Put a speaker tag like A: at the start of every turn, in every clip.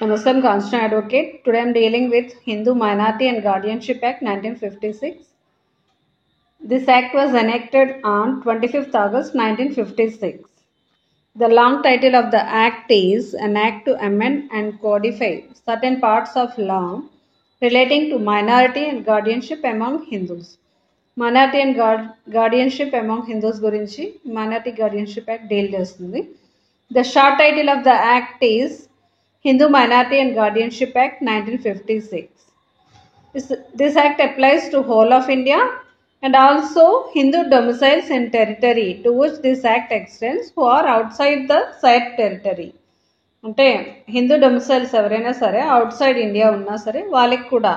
A: Namaste, I'm Constitutional Advocate. Today I'm dealing with Hindu Minority and Guardianship Act 1956. This act was enacted on 25th August 1956. The long title of the act is an act to amend and codify certain parts of law relating to minority and guardianship among Hindus. Minority and guardianship among Hindus గురించి Minority Guardianship Act deal చేస్తుంది. The short title of the act is Hindu Minority and Guardianship Act 1956. This act applies to whole of India and also Hindu domiciles in territory to which this act extends who are outside the said territory. అంటే హిందూ డొమిసైల్స్ ఎవరైనా సరే out side India ఉన్నా సరే వాళ్ళకి కూడా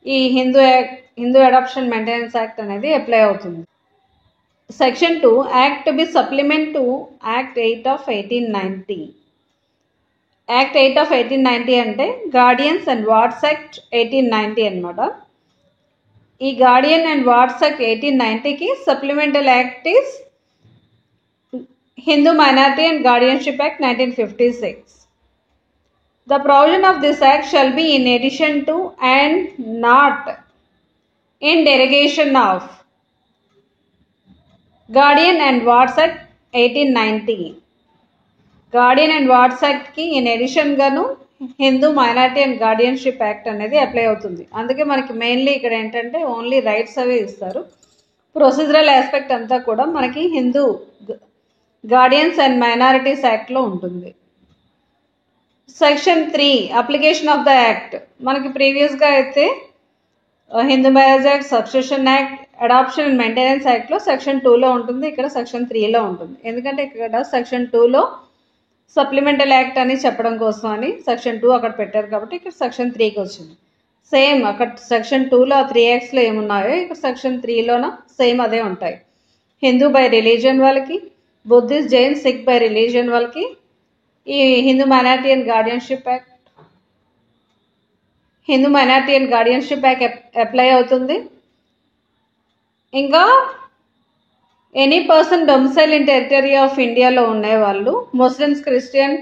A: ఈ Hindu adoption maintenance act అనేది apply అవుతుంది. Section 2 act to be supplement to act 8 of 1890. Act 8 of 1890 అంటే గార్డియన్స్ అండ్ వార్డ్స్ యాక్ట్ 1890 అనమాట. ఈ గార్డియన్ అండ్ వార్డ్స్ యాక్ట్ 1890కి supplemental act is Hindu Minority and Guardianship Act 1956. The provision of this act shall be in addition to and not in derogation of Guardian and Wards Act 1890. Guardian and Wards Act ki in addition ganu Hindu Minority and Guardianship Act అనేది apply అవుతుంది. అందుకే మనకి mainly ఇక్కడ ఏంటంటే only rights అవే ఇస్తారు. Procedural aspect అంతా కూడా మనకి హిందూ గార్డియన్స్ అండ్ మైనారిటీస్ యాక్ట్లో ఉంటుంది. Section 3 application of the act మనకి ప్రీవియస్గా అయితే Hindu marriage act, substitution act, adoption and maintenance యాక్ట్లో సెక్షన్ 2లో ఉంటుంది, ఇక్కడ సెక్షన్ 3లో ఉంటుంది. ఎందుకంటే ఇక్కడ సెక్షన్ 2లో సప్లిమెంటల్ యాక్ట్ అని చెప్పడం కోసం అని సెక్షన్ 2 అక్కడ పెట్టారు కాబట్టి ఇక్కడ సెక్షన్ 3కి వచ్చింది. సేమ్ అక్కడ సెక్షన్ 2లో 3 యాక్ట్స్లో ఏమున్నాయో ఇక్కడ సెక్షన్ 3లోన సేమ్ అదే ఉంటాయి. హిందూ బై రిలీజియన్ వాళ్ళకి, Buddhist, Jain, Sikh by religion వాళ్ళకి ఈ Hindu minority and guardianship act apply అవుతుంది. ఇంకా any person domicile in territory of ఇండియాలో ఉండేవాళ్ళు Muslims, Christian,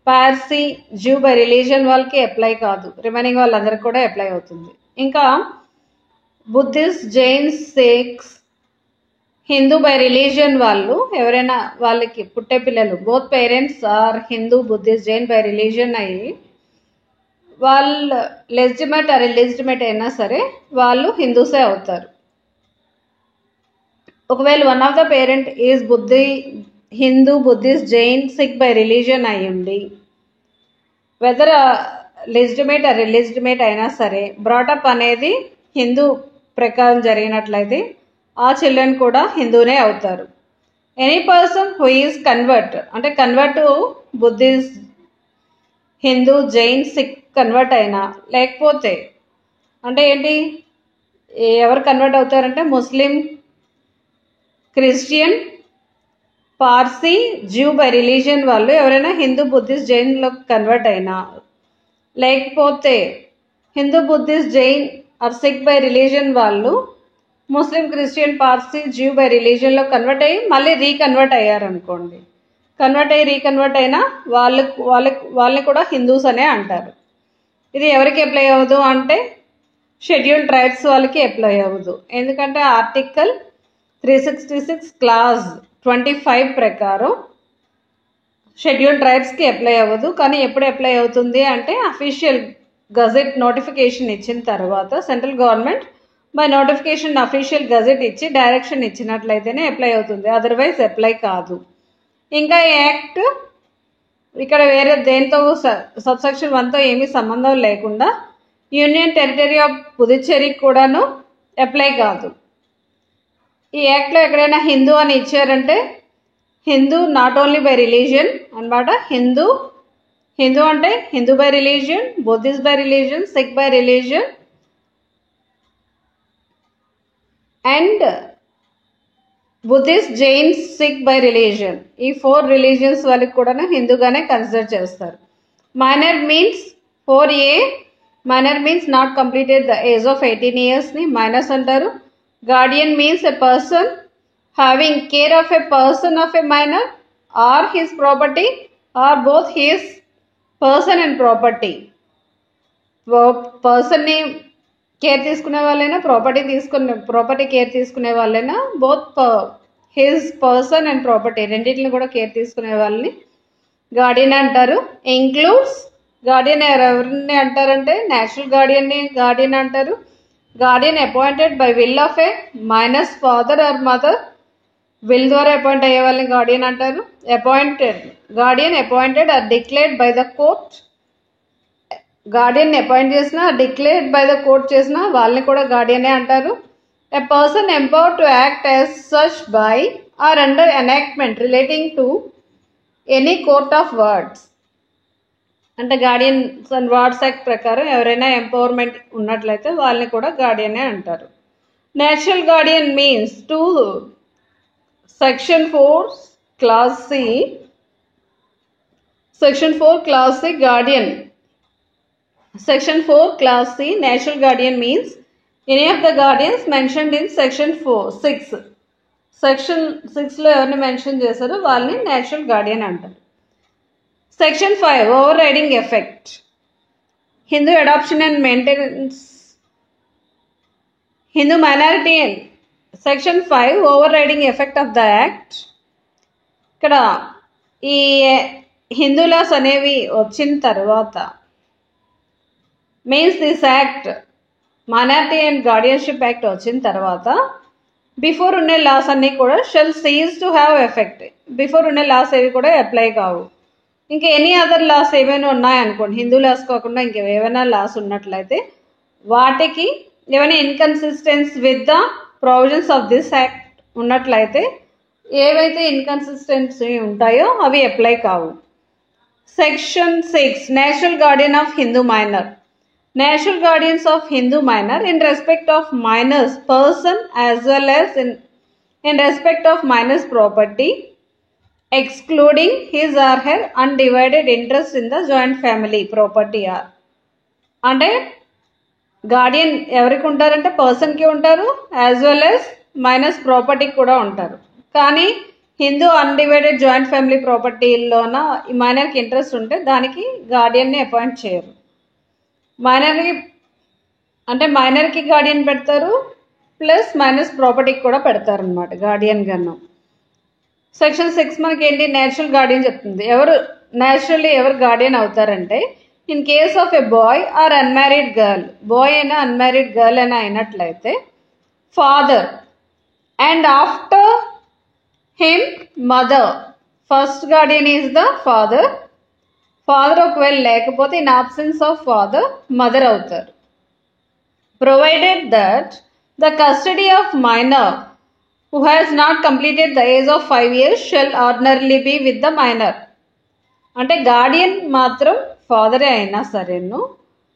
A: Parsi, Jew by religion వాళ్ళకి అప్లై కాదు, రిమైనింగ్ వాళ్ళందరికీ కూడా అప్లై అవుతుంది. ఇంకా Buddhist, Jains, Sikhs, Hindu by religion వాళ్ళు ఎవరైనా వాళ్ళకి పుట్టే పిల్లలు both parents are Hindu, Buddhist, Jain by religion అయ్యి వాళ్ళు లెజిటిమేట్ ఆర్ ఇల్లిజిటిమేట్ అయినా సరే వాళ్ళు హిందూసే అవుతారు. ఒకవేళ one of the parent is Hindu, Buddhist, Jain, Sikh by religion అయ్యింది, వెదర్ లెజిటిమేట్ ఆర్ ఇల్లిజిటిమేట్ అయినా సరే బ్రాటప్ అనేది హిందూ ప్రకారం జరిగినట్లయితే ఆ చిల్డ్రన్ కూడా హిందూనే అవుతారు. Any person who is convert to Buddhist, Hindu, Jain, Sikh convert అయినా, లేకపోతే అంటే ఏంటి ఎవరు కన్వర్ట్ అవుతారంటే Muslim, Christian, Parsi, Jew by religion వాళ్ళు ఎవరైనా హిందూ, బుద్ధిస్ట్, జైన్లో కన్వర్ట్ అయినా, లేకపోతే Hindu, Buddhist, Jain or Sikh by religion వాళ్ళు Muslim, Christian, Parsi, Jew by రిలీజియన్లో కన్వర్ట్ అయ్యి మళ్ళీ రీకన్వర్ట్ అయ్యారనుకోండి, రీకన్వర్ట్ అయినా వాళ్ళని కూడా హిందూస్ అనే అంటారు. ఇది ఎవరికి అప్లై అవ్వదు అంటే షెడ్యూల్డ్ ట్రైబ్స్ వాళ్ళకి అప్లై అవ్వదు. ఎందుకంటే ఆర్టికల్ 366 క్లాజ్ 25 ప్రకారం షెడ్యూల్డ్ ట్రైబ్స్కి అప్లై అవ్వదు. కానీ ఎప్పుడు అప్లై అవుతుంది అంటే అఫీషియల్ గజెట్ నోటిఫికేషన్ ఇచ్చిన తర్వాత central government by notification official gazette ఇచ్చి డైరెక్షన్ ఇచ్చినట్లయితేనే అప్లై అవుతుంది, అదర్వైజ్ అప్లై కాదు. ఇంకా ఈ యాక్ట్ ఇక్కడ వేరే దేంతో సబ్సెక్షన్ 1తో ఏమీ సంబంధం లేకుండా యూనియన్ టెరిటరీ ఆఫ్ పుదుచ్చేరికి కూడాను అప్లై కాదు. ఈ యాక్ట్లో ఎక్కడైనా హిందూ అని ఇచ్చారంటే Hindu not only by religion అనమాట. హిందూ అంటే Hindu by religion, Buddhist by religion, Sikh by religion and Buddhist, Jain, Sikh by religion, ఈ 4 రిలీజియన్స్ వాళ్ళకి కూడా హిందూగానే కన్సిడర్ చేస్తారు. Minor means 4A, minor means not completed the age of 18 yearsని మైనర్స్ అంటారు. Guardian means a person having care of a person of a minor or his property or both his person and property. పర్సన్ని care తీసుకునే వాళ్ళైనా property care తీసుకునే వాళ్ళైనా both his person and property రెండింటిని కూడా care తీసుకునే వాళ్ళని గార్డియన్ అంటారు. ఇంక్లూడ్స్ గార్డియన్ ఎవరిని అంటారంటే నేచురల్ గార్డియన్ అంటారు. Guardian appointed by will of a minor's father or mother, will ద్వారా అపాయింట్ అయ్యే వాళ్ళని గార్డియన్ అంటారు. Guardian appointed or declared by the court, guardian appoint చేసిన డిక్లేర్డ్ బై ద కోర్ట్ చేసిన వాళ్ళని కూడా గార్డియనే అంటారు. A person empowered to act as such by or under enactment relating to any court of wards. అంటే guardians and wards act ప్రకారం ఎవరైనా empowerment ఉన్నట్లయితే వాళ్ళని కూడా గార్డియనే అంటారు. Natural guardian means to section 4 clause C guardian. Section 4 Class C Natural Guardian means any of the guardians mentioned in Section 6. Section 6లో ఎవరిని mention చేశారో వాళ్ళని నేచురల్ గార్డియన్ అంటారు. Section 5 Overriding Effect. Hindu Adoption and Maintenance, Hindu Minority. Section 5 Overriding Effect of the Act. ఇక్కడ ఈ Hindu loss అనేవి వచ్చిన తర్వాత means this act minority and guardianship act వచ్చిన తర్వాత బిఫోర్ ఉండే లాస్ అన్నీ కూడా shall cease to have effect. Before ఉండే లాస్ ఏవి కూడా అప్లై కావు. ఇంకా ఎనీ అదర్ లాస్ ఏమైనా ఉన్నాయనుకోండి, హిందూ లాస్ కాకుండా ఇంకేమైనా లాస్ ఉన్నట్లయితే వాటికి ఏమైనా inconsistence with the provisions of this act ఉన్నట్లయితే ఏవైతే ఇన్కన్సిస్టెన్సీ ఉంటాయో అవి అప్లై కావు. Section 6 Natural Guardian of Hindu Minor. Natural guardians of Hindu minor in respect of minor's person as well as in respect of minor's property, excluding his or her undivided interest in the joint family property are. అంటే Guardian ఎవరికి ఉంటారంటే పర్సన్కి ఉంటారు, as well as minus ప్రాపర్టీకి కూడా ఉంటారు. కానీ Hindu undivided joint family ప్రాపర్టీలోన ఈ మైనర్కి ఇంట్రెస్ట్ ఉంటే దానికి గార్డియన్ని అపాయింట్ చేయరు. మైనర్కి గార్డియన్ పెడతారు, ప్లస్ మైనస్ ప్రాపర్టీకి కూడా పెడతారు అనమాట గార్డియన్ గన్ను. సెక్షన్ 6 మనకి ఏంటి, నేచురల్ గార్డియన్ చెప్తుంది. ఎవరు గార్డియన్ అవుతారంటే in case of a boy or unmarried girl, boy అయినా అన్మ్యారీడ్ గర్ల్ అయినా అయినట్లయితే father and after him mother. First guardian is the father. Father ఒకవేళ లేకపోతే in absence of father mother అవుతారు. Provided that the custody of minor who has not completed the age of 5 years shall ordinarily be with the minor. అంటే Guardian మాత్రం ఫాదరే అయినా సరేను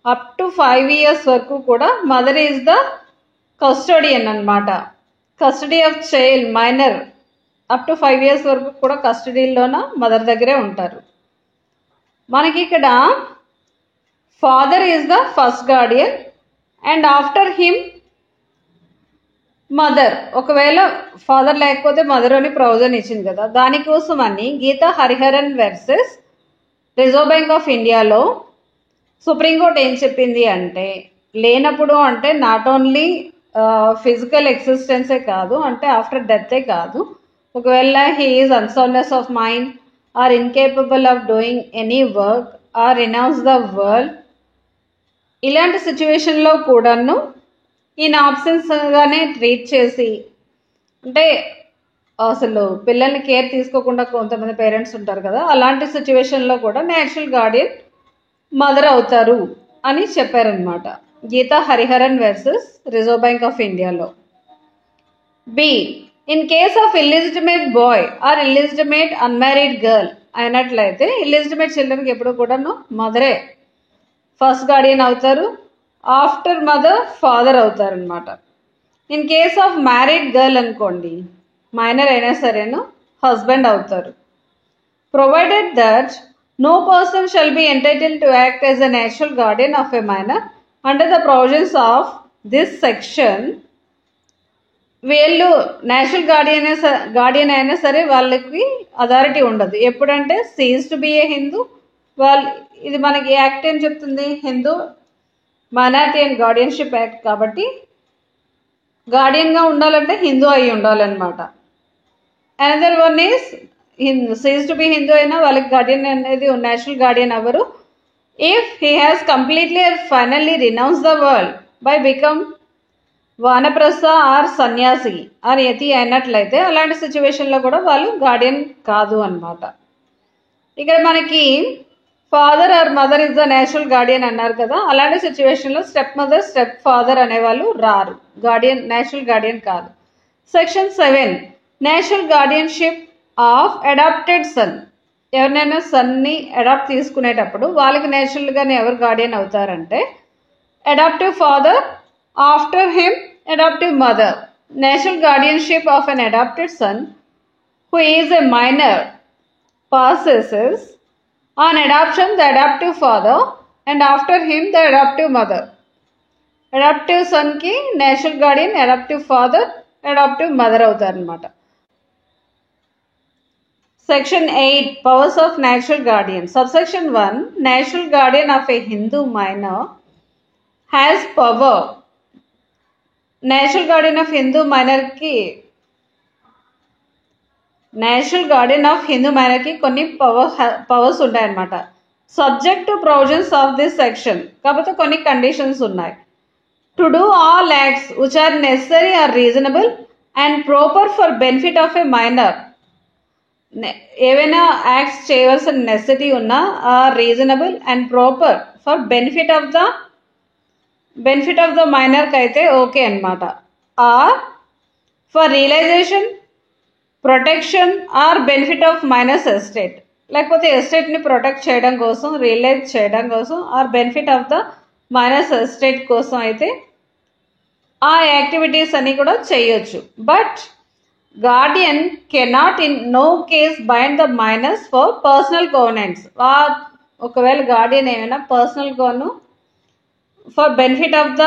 A: up to 5 years వరకు కూడా mother is the custodian అనమాట. Custody of child minor up to 5 years వరకు కూడా కస్టడీలోన mother దగ్గరే ఉంటారు. మనకి ఇక్కడ father is the first guardian and after him mother. ఒకవేళ ఫాదర్ లేకపోతే మదర్ అని ప్రొవిజన్ ఇచ్చింది కదా, దానికోసం అని Geeta Hariharan versus reserve bank of ఇండియాలో సుప్రీంకోర్టు ఏం చెప్పింది అంటే, లేనప్పుడు అంటే నాట్ ఓన్లీ ఫిజికల్ ఎగ్జిస్టెన్సే కాదు, అంటే ఆఫ్టర్ డెత్తే కాదు, ఒకవేళ he is unsoundness of mind or incapable of doing any work or renounce the world, ఇలాంటి సిచ్యువేషన్లో కూడాను ఈయన ఆబ్సెన్స్గానే ట్రీట్ చేసి, అంటే అసలు పిల్లల్ని కేర్ తీసుకోకుండా కొంతమంది పేరెంట్స్ ఉంటారు కదా, అలాంటి సిచ్యువేషన్లో కూడా నేచురల్ గార్డియన్ మదర్ అవుతారు అని చెప్పారనమాట Geetha Hariharan versus reserve bank of ఇండియాలో. B in case of illegitimate boy or illegitimate unmarried girl అయినట్లయితే ఇల్లిజిటిమేట్ చిల్డ్రన్కి ఎప్పుడు కూడాను మదరే ఫస్ట్ గార్డియన్ అవుతారు, ఆఫ్టర్ మదర్ ఫాదర్ అవుతారు అనమాట. In case of married girl అనుకోండి, మైనర్ అయినా సరేను హస్బెండ్ అవుతారు. Provided that no person shall be entitle to act as a natural guardian of a minor under the provisions of this section. వీళ్ళు natural Guardian అయినా సరే వాళ్ళకి authority ఉండదు. ఎప్పుడంటే cease to be a Hindu ఇది మనకి యాక్ట్ ఏం చెప్తుంది, Hindu minority and guardianship act కాబట్టి గార్డియన్గా ఉండాలంటే హిందూ అయి ఉండాలన్నమాట. Another one is cease to be Hindu అయినా వాళ్ళకి గార్డియన్ అనేది నేషనల్ గార్డియన్ అవ్వరు. If he has completely finally renounce the world by become vanaprastha or sanyasi or yati అయినట్లయితే అలాంటి సిచ్యువేషన్లో కూడా వాళ్ళు గార్డియన్ కాదు అన్నమాట. ఇక్కడ మనకి father or mother is the natural guardian అన్నారు కదా, అలాంటి సిచ్యువేషన్లో స్టెప్ మదర్ స్టెప్ ఫాదర్ అనేవాళ్ళు రారు, గార్డియన్ నేషనల్ గార్డియన్ కాదు. Section 7 national guardianship of adopted son. ఎవరినైనా సన్ని అడాప్ట్ తీసుకునేటప్పుడు వాళ్ళకి నేషనల్గానే ఎవరు గార్డియన్ అవుతారంటే adoptive father, after him adoptive mother. National guardianship of an adopted son who is a minor possesses on adoption the adoptive father and after him the adoptive mother. Adoptive son ki national guardian, adoptive father, adoptive mother అవుతారు అన్నమాట. Section 8 powers of natural guardian. Subsection 1 national guardian of a Hindu minor has power. National guardian of Hindu మైనర్కి కొన్ని powers ఉంటాయన్నమాట. Subject to provisions of this section, కాకపోతే కొన్ని conditions ఉన్నాయి. To do all acts which are necessary or reasonable and proper for benefit of a minor. ఏవైనా acts చేయవలసిన necessary ఉన్నా or reasonable and proper for benefit of the మైనర్కి అయితే okay అనమాట. Or for realisation, protection or benefit of minor's estate, లేకపోతే ఎస్టేట్ని protect చేయడం కోసం, రియలైజ్ చేయడం కోసం or benefit of the minor's estate కోసం అయితే ఆ యాక్టివిటీస్ అన్ని కూడా చేయొచ్చు. But guardian cannot in no case bind the minors for personal covenants. ఒకవేళ గార్డియన్ ఏమైనా పర్సనల్ కోను for benefit of the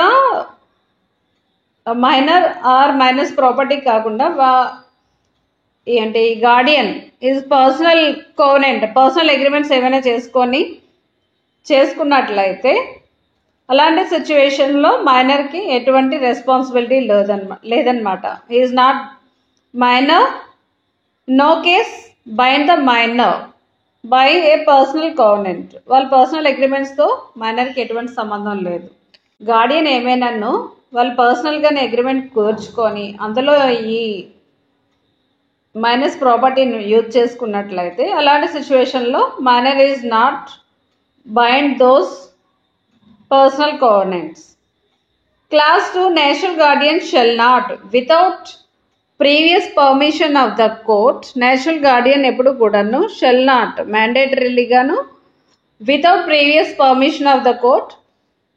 A: minor or minor's property కాకుండా ఏంటి guardian is personal covenant, personal agreements ఏమైనా చేసుకున్నట్లయితే అలాంటి సిచ్యువేషన్లో మైనర్కి ఎటువంటి రెస్పాన్సిబిలిటీ లేదన్నమాట. Is not minor, no case bind the minor by a personal covenant. వాళ్ళ పర్సనల్ అగ్రిమెంట్స్తో మైనర్కి ఎటువంటి సంబంధం లేదు. గార్డియన్ ఏమైనాను వాళ్ళు పర్సనల్గానే అగ్రిమెంట్ కూర్చుకొని అందులో ఈ మైనస్ ప్రాపర్టీని యూజ్ చేసుకున్నట్లయితే అలాంటి సిచ్యువేషన్లో minor is not bind those personal covenants. Class 2 national guardian shall not without previous permission of the court. National guardian ఎప్పుడు కూడాను shall not mandatorily గాను without previous permission of the court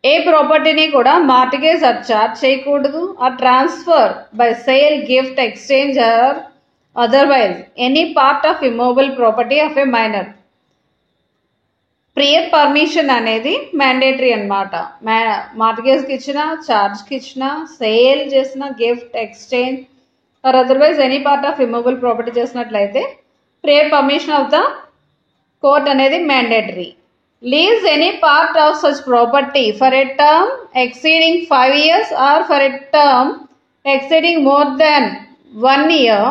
A: ఏ ప్రాపర్టీని కూడా మార్టిగేజ్ ఆర్ చార్జ్ చేయకూడదు. Or transfer by sale, gift, exchange or otherwise any part of immovable property of a minor. Prior permission అనేది mandatory అనమాట. మార్టిగేజ్కి ఇచ్చిన, చార్జ్కి ఇచ్చిన, సేల్ చేసిన, gift, exchange or otherwise any part of immovable property చేసినట్లయితే prior permission of the court అనేది mandatory. Lease any part of such property for a term exceeding 5 years or for a term exceeding more than 1 year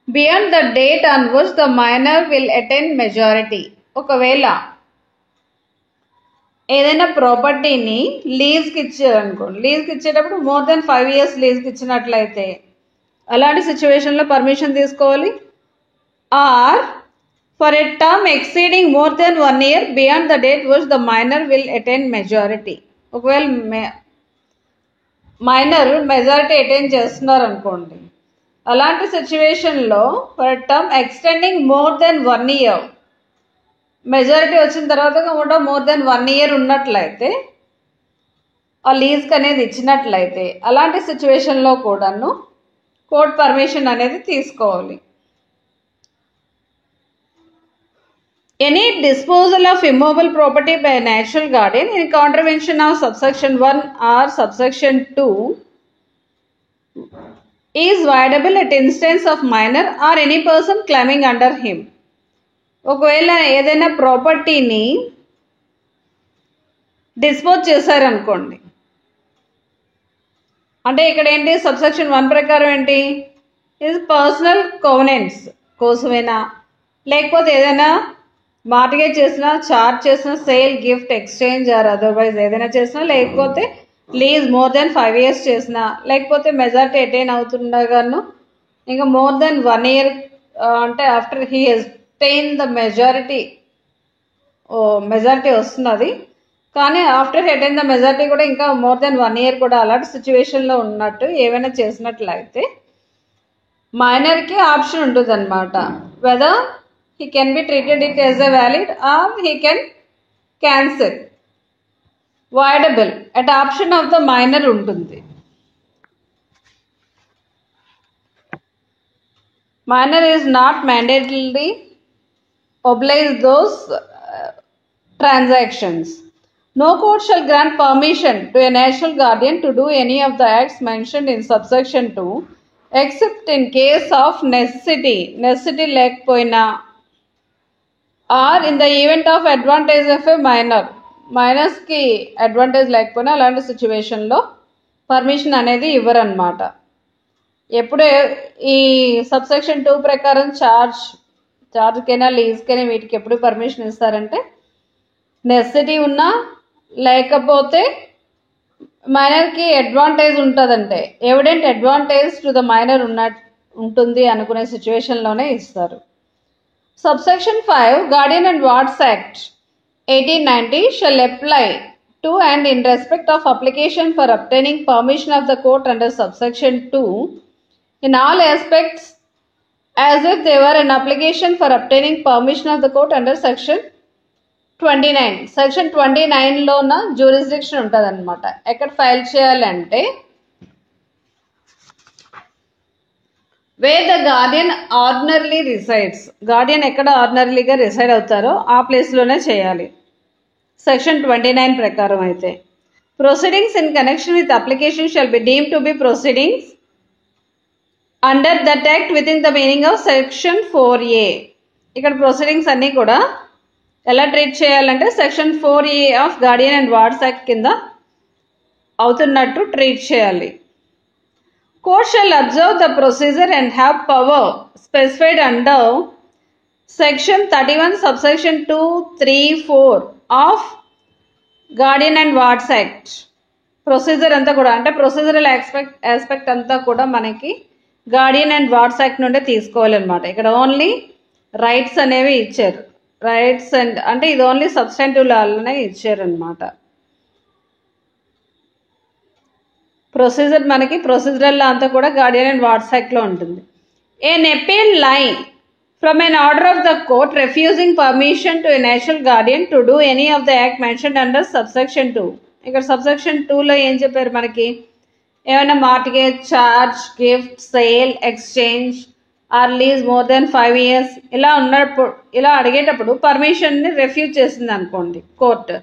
A: beyond the date on which the minor will attain majority. ఒకవేళ ఏదైనా ప్రాపర్టీని లీజ్కి ఇచ్చారనుకోండి, లీజ్కి ఇచ్చేటప్పుడు more than 5 years లీజ్కి ఇచ్చినట్లయితే అలాంటి సిచ్యువేషన్లో permission తీసుకోవాలి. Or for a term exceeding more than 1 year beyond the date which the minor will attain majority. ఒకవేళ మైనర్ మెజారిటీ అటైన్ చేస్తున్నారు అనుకోండి, అలాంటి సిచ్యువేషన్లో for a term extending more than 1 year, majority వచ్చిన తర్వాత కూడా మోర్ దెన్ 1 year ఉన్నట్లయితే, ఆ లీజ్కి అనేది ఇచ్చినట్లయితే అలాంటి సిచ్యువేషన్లో కూడాను కోర్ట్ పర్మిషన్ అనేది తీసుకోవాలి. Any disposal of immovable property by a natural guardian in contravention of subsection 1 or subsection 2 is voidable at instance of minor or any person claiming under him. ఒకవేళ ఏదైనా ప్రాపర్టీని డిస్పోజ్ చేశారనుకోండి, అంటే ఇక్కడ ఏంటి సబ్సెక్షన్ 1 ప్రకారం ఏంటి, ఇది పర్సనల్ కోవెనెంట్స్ కోసమేనా, లేకపోతే ఏదైనా మార్టిగేజ్ చేసినా, చార్జ్ చేసిన, sale, gift, exchange or otherwise ఏదైనా చేసినా, లేకపోతే లీజ్ మోర్ దెన్ 5 years చేసినా, లేకపోతే మెజారిటీ అటైన్ అవుతుండగాను ఇంకా మోర్ దెన్ 1 year అంటే after he attain the majority వస్తున్నది, కానీ ఆఫ్టర్ అటైన్ ద మెజారిటీ కూడా ఇంకా మోర్ దెన్ 1 year కూడా అలాంటి సిచ్యువేషన్లో ఉన్నట్టు ఏమైనా చేసినట్లయితే మైనర్కి ఆప్షన్ ఉంటుంది అనమాట, weather he can be treated it as a valid or he can cancel, voidable at option of the minor ఉంటుంది. Minor is not mandatorily oblige those transactions. No court shall grant permission to a natural guardian to do any of the acts mentioned in subsection 2 except in case of necessity లేకపోయినా or in the event of advantage of a మైనర్స్కి advantage లేకపోయినా అలాంటి సిచ్యువేషన్లో permission అనేది ఇవ్వరన్నమాట. ఎప్పుడే ఈ subsection 2 ప్రకారం చార్జ్కైనా లీజ్కైనా వీటికి ఎప్పుడు పర్మిషన్ ఇస్తారంటే నెసెసిటీ ఉన్నా లేకపోతే మైనర్కి అడ్వాంటేజ్ ఉంటుందంటే evident advantage to the minor ఉంటుంది అనుకునే సిచ్యువేషన్లోనే ఇస్తారు. Subsection 5 Guardian and Wards Act 1890 shall apply to and in respect of application for obtaining permission of the court under subsection 2 in all aspects as if they were an application for obtaining permission of the court under section 29. Section 29లోన jurisdiction ఉంటుంది అనమాట. ఎక్కడ file చేయాలంటే where the guardian ordinarily resides, guardian ఎక్కడ ఆర్డినరీగా reside అవుతారో ఆ ప్లేస్లోనే చేయాలి section 29 ప్రకారం. అయితే proceedings in connection with application shall be deemed to be proceedings under that act with in the meaning of section 4A. ఇక్కడ ప్రొసీడింగ్స్ అన్నీ కూడా ఎలా ట్రీట్ చేయాలంటే section 4A of guardian and wards act కింద అవుతున్నట్టు ట్రీట్ చేయాలి. Court shall observe the procedure and have power specified under section 31 subsection 2, 3, 4 of Guardian and Wards Act. Procedure అంతా కూడా అంటే ప్రొసీజరల్ ఆస్పెక్ట్ అంతా కూడా మనకి గార్డియన్ అండ్ వార్డ్స్ యాక్ట్ నుండే తీసుకోవాలన్నమాట. ఇక్కడ ఓన్లీ రైట్స్ అనేవి ఇచ్చారు, రైట్స్ అండ్ అంటే ఇది ఓన్లీ సబ్స్టాంటివ్ లాలోనే ఇచ్చారనమాట. ప్రొసీజర్ మనకి ప్రొసీజరల్ అంతా కూడా గార్డియన్ అండ్ వార్డ్స్ యాక్ట్లో ఉంటుంది. An appeal line from an order of the court refusing permission to a natural guardian to do any of the act mentioned under subsection 2. ఇక్కడ subsection 2లో ఏం చెప్పారు మనకి, ఏమైనా mortgage, charge, gift, sale, exchange are lease more than 5 years ఇలా అడిగేటప్పుడు పర్మిషన్ని refuse చేసింది అనుకోండి కోర్టు,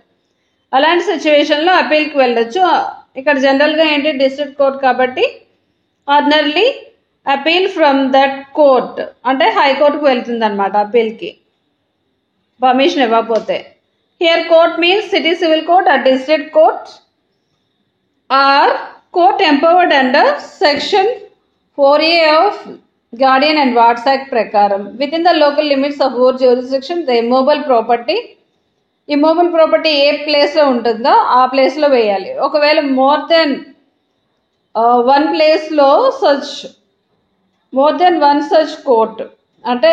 A: అలాంటి సిచ్యువేషన్లో అపీల్కి వెళ్ళొచ్చు. ఇక్కడ జనరల్గా ఏంటి డిస్ట్రిక్ట్ కోర్ట్ కాబట్టి ordinarily appeal from that court అంటే హైకోర్టుకు వెళ్తుంది అనమాట అపీల్కి పర్మిషన్ ఇవ్వకపోతే. Here court means city civil court or district court or court empowered under section 4A of guardian and wards act ప్రకారం with in the local limits of or jurisdiction the immovable property ఏ ప్లేస్లో ఉంటుందో ఆ ప్లేస్లో వేయాలి. ఒకవేళ more than 1 ప్లేస్లో more than 1 such court అంటే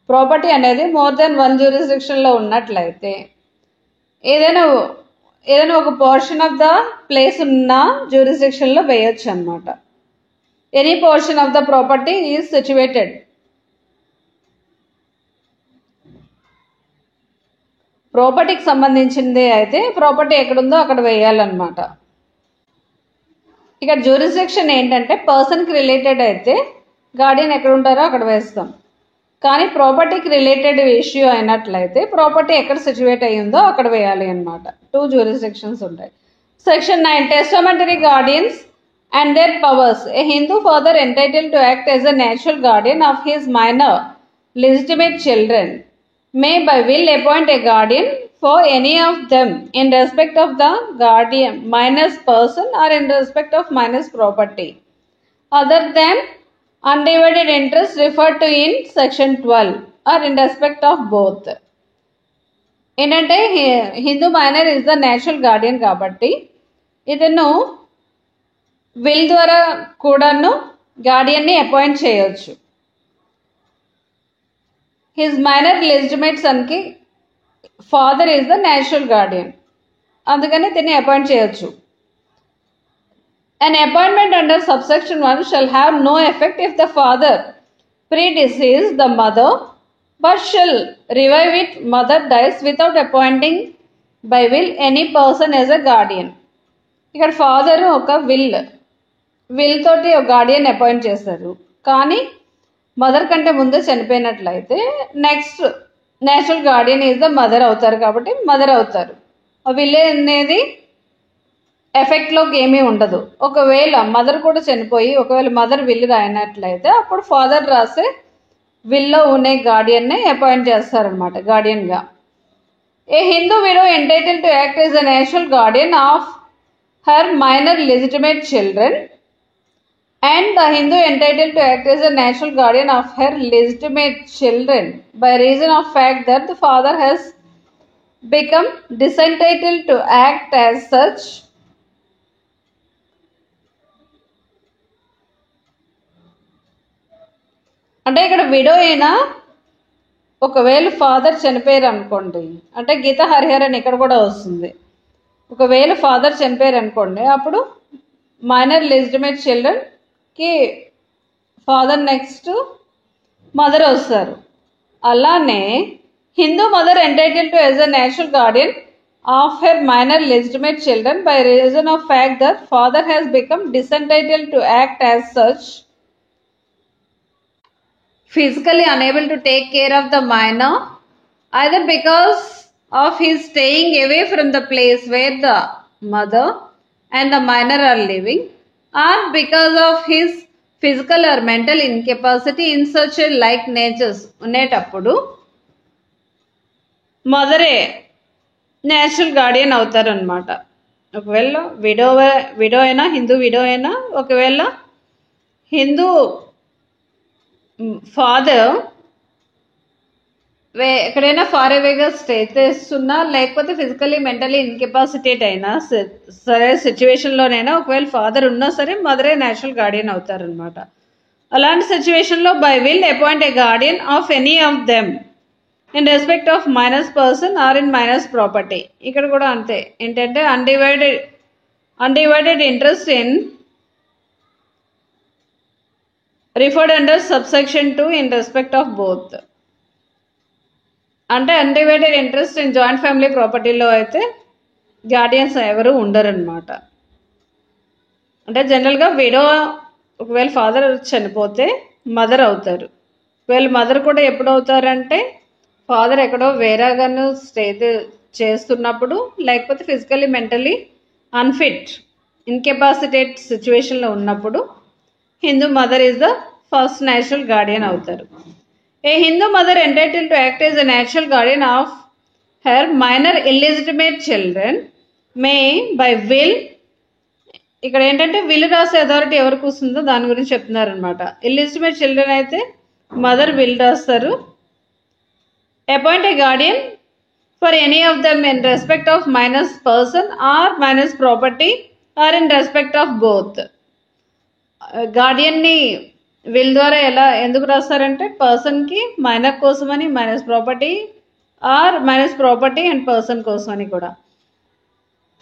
A: ప్రాపర్టీ అనేది మోర్ దెన్ 1 జ్యూరిస్డిక్షన్లో ఉన్నట్లయితే ఏదైనా ఒక పోర్షన్ ఆఫ్ ద ప్లేస్ ఉన్న జ్యూరిస్డిక్షన్లో వేయొచ్చు అనమాట. Any portion of the property is situated. ప్రాపర్టీకి సంబంధించింది అయితే ప్రాపర్టీ ఎక్కడుందో అక్కడ వేయాలన్నమాట. ఇక్కడ జ్యూరిస్డిక్షన్ ఏంటంటే పర్సన్కి రిలేటెడ్ అయితే గార్డియన్ ఎక్కడ ఉంటారో అక్కడ వేస్తాం, కానీ ప్రాపర్టీకి రిలేటెడ్ ఇష్యూ అయినట్లయితే ప్రాపర్టీ ఎక్కడ సిచ్యువేట్ అయ్యిందో అక్కడ వేయాలి అనమాట. 2 జ్యూరిస్డిక్షన్స్ ఉంటాయి. Section 9 testamentary guardians and their powers. A Hindu father entitled to act as a natural guardian of his minor legitimate children may by will appoint a guardian for any of them in respect of the guardian minus person or in respect of minus property other than undivided interest referred to in section 12 or in respect of both. ఏంటంటే Hindu minor is the natural guardian కాబట్టి ఇతను will ద్వారా కూడాను గార్డియన్ని appoint చేయొచ్చు. His minor legitimate సన్కి father is the natural guardian, అందుకని దీన్ని అపాయింట్ చేయొచ్చు. An appointment under subsection 1 shall have no effect if the father predeceased the mother but shall revive it mother dies without appointing by will any person as a guardian. ఇక్కడ father ఒక will తోటి ఒక guardian appoint చేస్తారు, కానీ mother కంటే ముందే చనిపోయినట్లయితే next natural guardian is the mother అవుతారు కాబట్టి మదర్ అవుతారు. ఆ విల్ అనేది ఎఫెక్ట్లోకి ఏమీ ఉండదు. ఒకవేళ మదర్ కూడా చనిపోయి ఒకవేళ మదర్ విల్ రాయినట్లయితే అప్పుడు ఫాదర్ రాసే విల్లో ఉండే గార్డియన్ని అపాయింట్ చేస్తారనమాట గార్డియన్గా. A Hindu widow entitle to act as a natural guardian of her minor legitimate children and the Hindu entitled to act as a natural guardian of her legitimate children by reason of fact that the father has become disentitled to act as such అంటే ఇక్కడ widow అయినా ఒకవేళ father చనిపోయారు అనుకోండి, అంటే గీత హరిహర్ అని ఇక్కడ కూడా వస్తుంది. ఒకవేళ ఫాదర్ చనిపోయారు అనుకోండి, అప్పుడు మైనర్ లెజిటిమేట్ చిల్డ్రన్కి ఫాదర్ నెక్స్ట్ మదర్ వస్తారు. అలానే Hindu mother entitle to as a natural guardian of her minor legitimate children by reason of fact that father has become disentitle to act as such physically unable to take care of the minor either because of his staying away from the place where the mother and the minor are living or because of his physical or mental incapacity in such a like natures ఉండేటప్పుడు మదరే natural Guardian అవుతారనమాట. ఒకవేళ widow అయినా Hindu widow అయినా ఒకవేళ Hindu father ఎక్కడైనా far అవేగా stay చేస్తున్నా లేకపోతే physically mentally ఇన్కెపాసిటేట్ అయినా సరే సిచ్యువేషన్లోనైనా ఒకవేళ ఫాదర్ ఉన్నా సరే మదరే నేచురల్ గార్డియన్ అవుతారనమాట. అలాంటి సిచ్యువేషన్లో by will appoint a guardian of any of them in respect of minor's person or in minor's property. ఇక్కడ కూడా అంతే, ఏంటంటే undivided interest in referred under subsection 2 in respect of both. అంటే undivided interest in joint family ప్రాపర్టీలో అయితే guardians ఎవరు ఉండరనమాట. అంటే జనరల్గా విడో ఒకవేళ ఫాదర్ చనిపోతే మదర్ అవుతారు. ఒకవేళ మదర్ కూడా ఎప్పుడు అవుతారంటే ఫాదర్ ఎక్కడో వేరేగాను స్టే చేస్తున్నప్పుడు లేకపోతే ఫిజికలీ మెంటలీ అన్ఫిట్ ఇన్కెపాసిటేట్ సిచ్యువేషన్లో ఉన్నప్పుడు Hindu mother is the first natural guardian అవుతారు. A Hindu mother entitle to act as a natural guardian of her minor illegitimate children may by will. ఇక్కడ ఏంటంటే విల్ రాసే అథారిటీ ఎవరికి వస్తుందో దాని గురించి చెప్తున్నారు అనమాట. ఇల్లిజిటిమేట్ చిల్డ్రన్ అయితే మదర్ విల్ రాస్తారు. Appoint a guardian for any of them in respect of minor's person or minor's property or in respect of both. గార్డియన్ని విల్ ద్వారా ఎందుకు రాస్తారంటే పర్సన్కి మైనర్ కోసమని minor's property or minor's property and person కోసమని కూడా.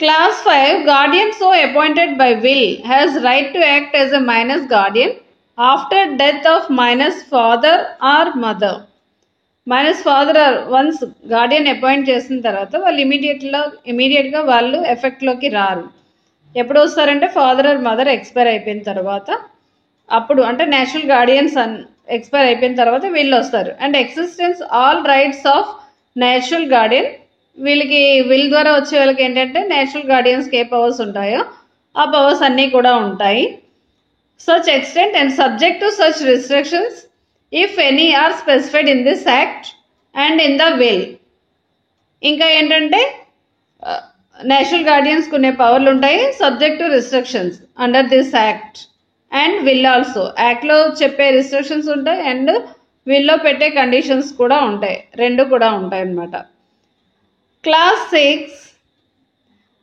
A: Clause 5 guardian so appointed by will has right to act as a minor's guardian after death of minor's father or mother. Minus father or once guardian appoint చేసిన తర్వాత వాళ్ళు ఇమీడియట్గా వాళ్ళు ఎఫెక్ట్లోకి రారు. ఎప్పుడు వస్తారంటే ఫాదర్ ఆర్ మదర్ ఎక్స్పైర్ అయిపోయిన తర్వాత, అప్పుడు అంటే నేచురల్ గార్డియన్స్ ఎక్స్పైర్ అయిపోయిన తర్వాత వీళ్ళు వస్తారు. And existence all rights of natural Guardian, వీళ్ళకి విల్ ద్వారా వచ్చే వాళ్ళకి ఏంటంటే నేచురల్ గార్డియన్స్కి ఏ పవర్స్ ఉంటాయో ఆ పవర్స్ అన్నీ కూడా ఉంటాయి. Such extent and subject to such restrictions if any or specified in this act and in the will. ఇంకా ఏంటంటే నేషనల్ గార్డియన్స్ కొన్ని పవర్లు ఉంటాయి subject to restrictions under this act and will also. యాక్ట్లో చెప్పే రిస్ట్రిక్షన్స్ ఉంటాయి అండ్ విల్లో పెట్టే conditions కూడా ఉంటాయి, రెండు కూడా ఉంటాయి అన్నమాట. Class 6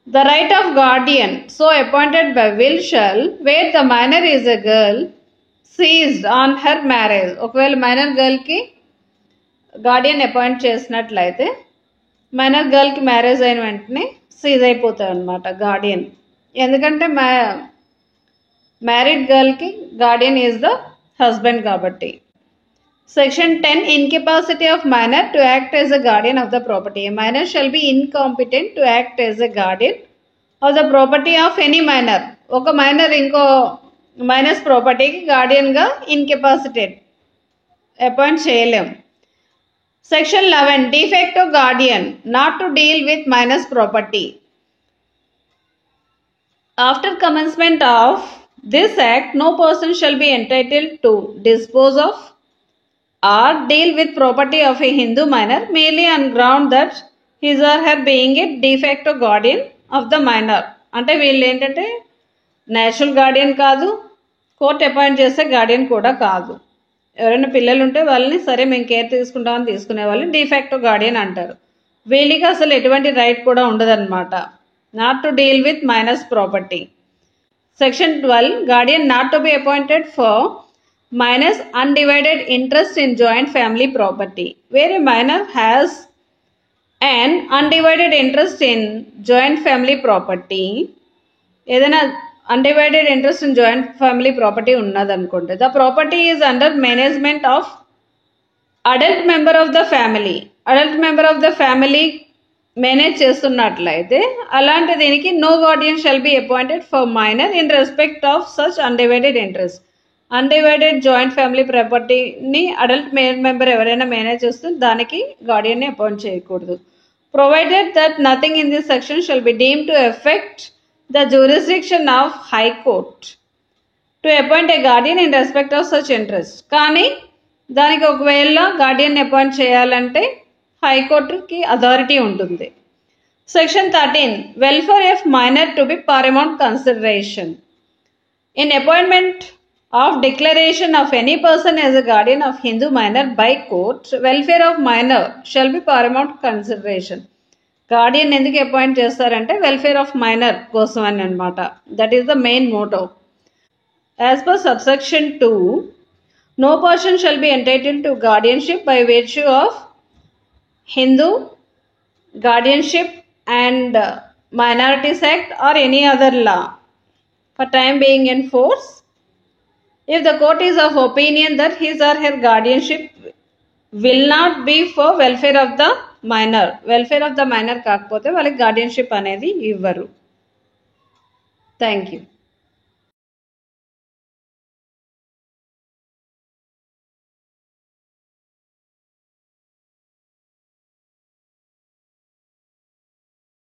A: the right of guardian so appointed by will shall where the minor is a girl seized on her marriage. ఒకవేళ మైనర్ గర్ల్కి గార్డియన్ అపాయింట్ చేసినట్లయితే మైనర్ గర్ల్కి మ్యారేజ్ అయిన వెంటనే సీజ్ అయిపోతాయి అన్నమాట గార్డియన్. ఎందుకంటే మ్యారీడ్ గర్ల్కి గార్డియన్ ఈజ్ ద హస్బెండ్ కాబట్టి. Section 10 incapacity of minor to act as a guardian of the property. A minor shall be incompetent to act as a guardian of the property of any minor. ఒక minor ఇంకో minus ప్రాపర్టీకి గార్డియన్గా ఇన్కెపాసిటేట్ appoint చేయలేం. Section 11 de facto guardian not to deal with minors property. After commencement of this act, no person shall be entitled to dispose of or deal with property of a Hindu minor merely on ground that his or her being a de facto guardian of the minor. అంటే వీళ్ళు ఏంటంటే national guardian కాదు, court appoint చేసే Guardian కూడా కాదు. ఎవరైనా పిల్లలు ఉంటే వాళ్ళని సరే మేము కేర్ తీసుకుంటామని తీసుకునే వాళ్ళు de facto గార్డియన్ అంటారు. వీళ్ళకి అసలు ఎటువంటి రైట్ కూడా ఉండదన్నమాట. Not to deal with minor's property. Section 12 guardian not to be appointed for minors undivided interest in joint family property. Where a minor has an undivided interest in joint family property, ఏదైనా undivided interest in joint family property ఉన్నదనుకుంటే the property is under management of adult member of the family. adult member of the family manage చేస్తున్నట్లయితే అలాంటి దీనికి no guardian shall be appointed for minor in respect of such undivided interest. Undivided joint family ప్రాపర్టీని adult member ఎవరైనా manage చేస్తే దానికి గార్డియన్ని appoint చేయకూడదు. Provided that nothing in this section shall be deem to effect the jurisdiction of high court to appoint a guardian in respect of such interest. కానీ దానికి ఒకవేళ గార్డియన్ని అపాయింట్ చేయాలంటే హైకోర్టుకి అథారిటీ ఉంటుంది. Section 13 welfare of minor to be paramount consideration. In appointment of declaration of any person as a guardian of Hindu minor by court, welfare of minor shall be paramount consideration. Guardian ఎందుకు appoint చేస్తారంటే welfare of minor కోసం అని అనమాట. That is the main motto. As per subsection 2 no person shall be entitled to guardianship by virtue of Hindu guardianship and minorities act or any other law for time being in force if the court is of opinion that his or her guardianship will not be for welfare of the minor. welfare of the minor కాకపోతే వాళ్ళకి guardianship అనేది ఇవ్వరు. Thank you.